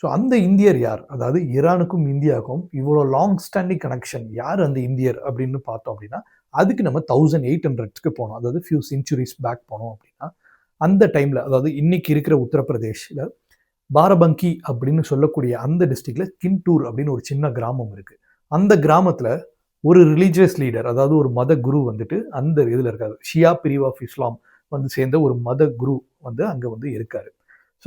So அந்த இந்தியர் யார்? அதாவது ஈரானுக்கும் இந்தியாவுக்கும் இவ்வளோ லாங் ஸ்டாண்டிங் கனெக்ஷன் யார் அந்த இந்தியர் அப்படின்னு பார்த்தோம் அப்படின்னா, அதுக்கு நம்ம 1800க்கு போனோம். அதாவது ஃபியூ சென்ச்சுரீஸ் பேக் போனோம் அப்படின்னா, அந்த டைம்ல அதாவது இன்னைக்கு இருக்கிற உத்தரப்பிரதேஷ்ல பாரபங்கி அப்படின்னு சொல்லக்கூடிய அந்த டிஸ்ட்ரிக்ட்ல கின்டூர் அப்படின்னு ஒரு சின்ன கிராமம் இருக்கு. அந்த கிராமத்துல ஒரு ரிலீஜியஸ் லீடர் அதாவது ஒரு மத குரு வந்துட்டு அந்த இதுல இருக்காரு. ஷியா பிரிவ் ஆஃப் இஸ்லாம் வந்து சேர்ந்த ஒரு மத குரு வந்து அங்க வந்து இருக்காரு.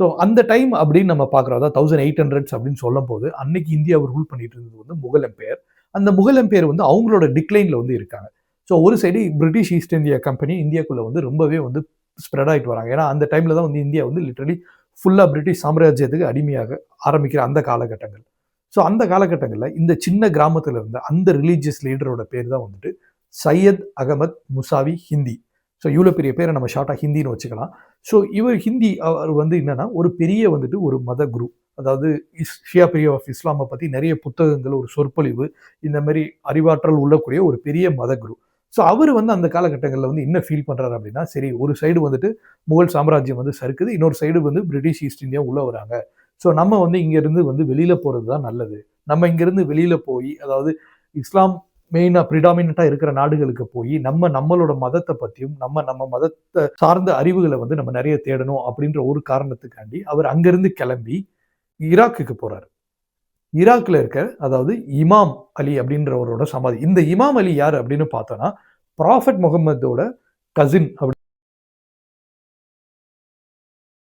ஸோ அந்த டைம் அப்படின்னு நம்ம பார்க்குறோம். அதாவது 1800s அப்படின்னு சொல்லும்போது, அன்னைக்கு இந்தியாவை ரூல் பண்ணிட்டு இருந்தது வந்து முகல் எம்பையர். அந்த முகல் எம்பையர் வந்து அவங்களோட டிக்ளைன்ல வந்து இருக்காங்க. ஸோ ஒரு side British East India Company இந்தியாக்குள்ள வந்து ரொம்பவே வந்து ஸ்ப்ரெட் ஆயிட்டு வராங்க. ஏன்னா அந்த டைம்ல தான் வந்து இந்தியா வந்து லிட்டரலி ஃபுல்லா பிரிட்டிஷ் சாம்ராஜ்யத்துக்கு அடிமையாக ஆரம்பிக்கிற அந்த காலகட்டங்கள். ஸோ அந்த காலகட்டங்கள்ல இந்த சின்ன கிராமத்துல இருந்த அந்த ரிலீஜியஸ் லீடரோட பேர் தான் வந்துட்டு சையத் அகமத் முசாவி ஹிந்தி. ஸோ இவ்வளோ பெரிய பேரை நம்ம ஷார்ட்டா ஹிந்தின்னு வச்சுக்கலாம். ஸோ இவர் ஹிந்தி அவர் வந்து என்னன்னா ஒரு பெரிய வந்துட்டு ஒரு மத குரு. அதாவது ஷியா பிரியா ஆஃப் இஸ்லாமை பத்தி நிறைய புத்தகங்கள், ஒரு சொற்பொழிவு இந்த மாதிரி அறிவாற்றல் உள்ளக்கூடிய ஒரு பெரிய மத குரு. ஸோ அவர் வந்து அந்த காலகட்டங்களில் வந்து என்ன ஃபீல் பண்றாரு அப்படின்னா, சரி ஒரு சைடு வந்துட்டு முகல் சாம்ராஜ்யம் வந்து சறுக்குது, இன்னொரு சைடு வந்து பிரிட்டிஷ் ஈஸ்ட் இந்தியா உள்ள வராங்க. ஸோ நம்ம வந்து இங்க இருந்து வந்து வெளியில போறது தான் நல்லது. நம்ம இங்க இருந்து வெளியில போய் அதாவது இஸ்லாம் மெயினா பிரிடாமினண்டா இருக்கிற நாடுகளுக்கு போய் நம்மளோட மதத்தை பத்தியும் நம்ம மதத்தை சார்ந்த அறிவுகளை வந்து நம்ம நிறைய தேடணும் அப்படின்ற ஒரு காரணத்துக்காண்டி அவர் அங்கிருந்து கிளம்பி ஈராக்குக்கு போறாரு. ஈராக்ல இருக்க அதாவது இமாம் அலி அப்படின்றவரோட சமாதி. இந்த இமாம் அலி யார் அப்படின்னு பார்த்தோம்னா ப்ராஃபட் முகமதோட கசின் அப்படி